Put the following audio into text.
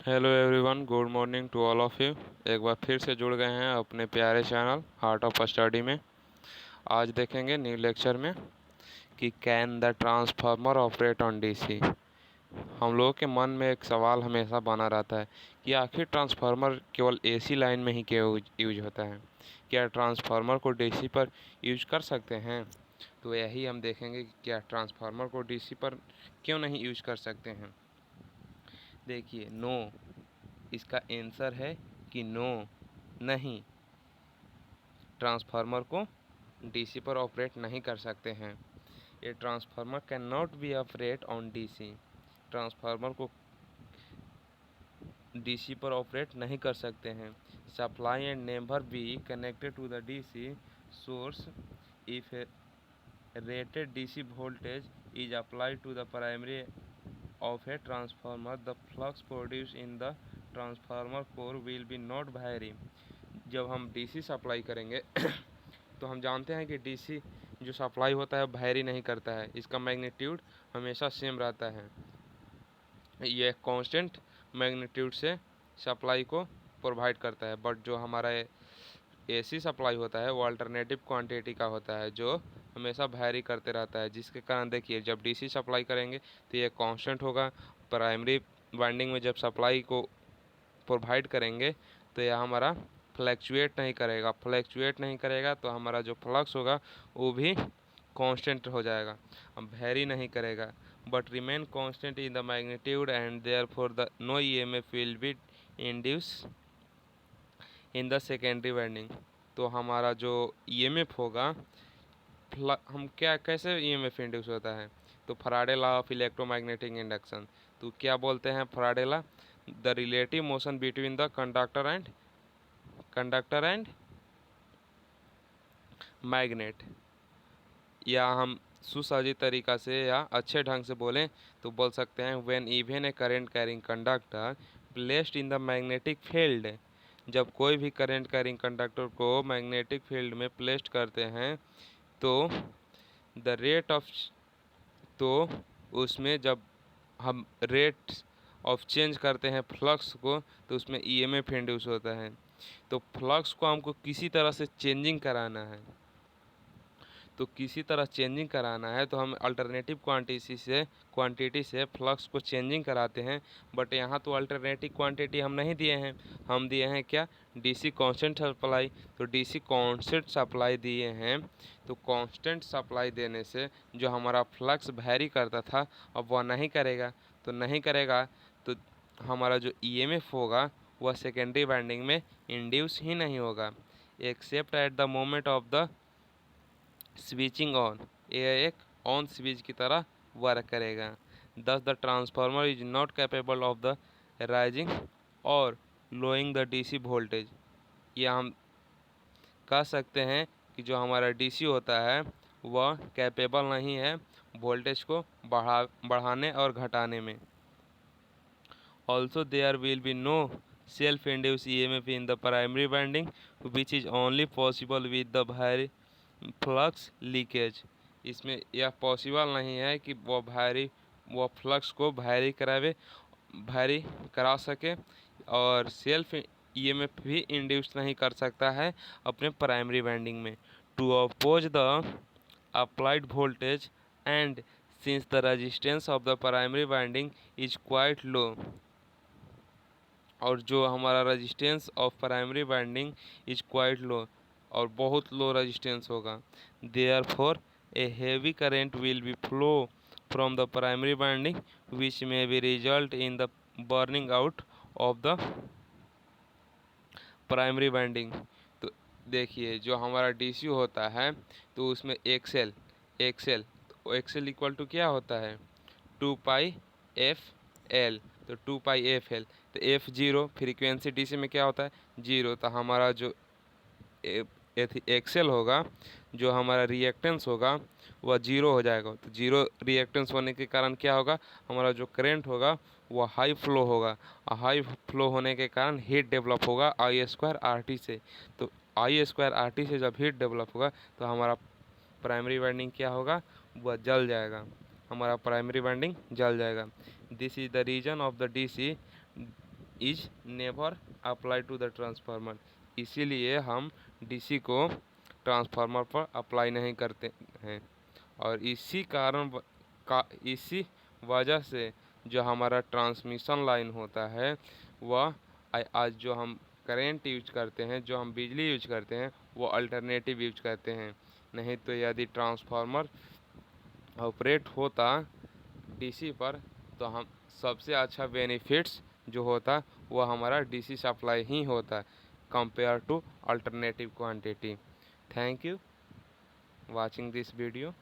Hello everyone, good morning to all of you. एक बार फिर से जुड़ गए हैं अपने प्यारे चैनल आर्ट ऑफ स्टडी में। आज देखेंगे न्यू लेक्चर में कि can the transformer operate on DC. हम लोगों के मन में एक सवाल हमेशा बना रहता है कि आखिर ट्रांसफार्मर केवल एसी लाइन में ही क्यों यूज होता है, क्या ट्रांसफार्मर को डीसी पर यूज कर सकते हैं। तो यही हम देखेंगे कि क्या ट्रांसफार्मर को डीसी पर क्यों नहीं यूज कर सकते हैं। देखिए, नो इसका आंसर है कि नो, नहीं, ट्रांसफार्मर को डीसी पर ऑपरेट नहीं कर सकते हैं। ये transformer can not be operate on DC. Transformer को डीसी पर ऑपरेट नहीं कर सकते हैं। Supply and never be connected to the DC source if rated DC voltage is applied to the primary of a transformer, the flux produced in the transformer core will be not vary। जब हम DC supply करेंगे तो हम जानते हैं कि DC जो supply होता है वैरी नहीं करता है, इसका मैग्नीट्यूड हमेशा सेम रहता है। ये कांस्टेंट मैग्नीट्यूड से सप्लाई को प्रोवाइड करता है। बट जो हमारा एसी सप्लाई होता है वो अल्टरनेटिव क्वांटिटी का होता है, जो हमेशा वैरी करते रहता है, जिसके कारण देखिए जब डीसी सप्लाई करेंगे तो ये कांस्टेंट होगा। प्राइमरी वाइंडिंग में जब सप्लाई को प्रोवाइड करेंगे तो यह हमारा फ्लैक्चुएट नहीं करेगा तो हमारा जो फ्लक्स होगा वो भी कांस्टेंट हो जाएगा, अब वैरी नहीं करेगा, but remain constant in the magnitude and therefore the no EMF will be induce in the secondary winding. तो हमारा जो ईएमएफ होगा, हम क्या कैसे ईएमएफ इंड्यूस होता है, तो Faraday law of electromagnetic induction. तो क्या बोलते हैं Faraday law, the relative motion between the conductor and magnet. या हम सुसज्जित तरीका से या अच्छे ढंग से बोलें तो बोल सकते हैं when even a current carrying conductor placed in the magnetic field. जब कोई भी करंट कैरिंग कंडक्टर को मैग्नेटिक फील्ड में प्लेस्ड करते हैं तो द रेट ऑफ, तो उसमें जब हम रेट ऑफ चेंज करते हैं फ्लक्स को तो उसमें ईएमएफ इंड्यूस होता है। तो फ्लक्स को हमको किसी तरह से चेंजिंग कराना है, तो किसी तरह चेंजिंग कराना है तो हम अल्टरनेटिव क्वांटिटी से फ्लक्स को चेंजिंग कराते हैं। बट यहाँ तो अल्टरनेटिव क्वांटिटी हम नहीं दिए हैं, हम दिए हैं क्या, डीसी कांस्टेंट सप्लाई। तो डीसी कांस्टेंट सप्लाई दिए हैं, तो कांस्टेंट सप्लाई देने से जो हमारा फ्लक्स वैरी करता था अब वह नहीं करेगा। तो नहीं करेगा तो हमारा जो ईएमएफ होगा वह सेकेंडरी वाइंडिंग में इंड्यूस ही नहीं होगा, accept at the moment of the switching on. यह एक ऑन स्विच की तरह वर्क करेगा। दस the transformer is not capable of the rising और लोइंग द डीसी वोल्टेज। या हम कह सकते हैं कि जो हमारा डीसी होता है वह कैपेबल नहीं है वोल्टेज को बढ़ाने और घटाने में। Also there will be no self induce EMF in the primary winding which is only possible with the भारी फ्लक्स लीकेज। इसमें यह पॉसिबल नहीं है कि वो फ्लक्स को भारी करा सके, और सेल्फ ईएमएफ भी इंड्यूस नहीं कर सकता है अपने प्राइमरी वाइंडिंग में। To oppose the applied voltage and since the resistance of the primary winding is quite low, और जो हमारा resistance of primary winding is quite low और बहुत लो रेजिस्टेंस होगा, therefore a heavy current will be flow from the primary winding which may be result in the burning out of the primary winding. तो देखिए जो हमारा DC होता है तो उसमें एक्सेल तो एक्सेल इक्वल टू क्या होता है, 2πfl। तो 2πfl, तो एफ जीरो, फ्रीक्वेंसी डीसी में क्या होता है, जीरो। तो हमारा जो एक्सेल होगा, जो हमारा रिएक्टेंस होगा वह जीरो हो जाएगा। तो जीरो रिएक्टेंस होने के कारण क्या होगा, हमारा जो करंट होगा वह हाई फ्लो होगा, और हाई फ्लो होने के कारण हीट डेवलप होगा I² से। तो I² से जब हीट डेवलप होगा तो हमारा प्राइमरी वाइंडिंग क्या होगा, वह जल जाएगा, हमारा प्राइमरी वाइंडिंग जल जाएगा। This is the reason of the DC is never apply to the transformer. इसीलिए हम डीसी को ट्रांसफार्मर पर अप्लाई नहीं करते हैं। और इसी वजह से जो हमारा ट्रांसमिशन लाइन होता है वह आज जो हम करेंट यूज करते हैं, जो हम बिजली यूज करते हैं, वो अल्टरनेटिव यूज करते हैं। नहीं तो यदि ट्रांसफार्मर ऑपरेट होता डीसी पर तो हम सबसे अच्छा बेनिफिट्स जो होता वो हमारा डीसी सप्लाई ही होता compare to alternative quantity. Thank you watching this video.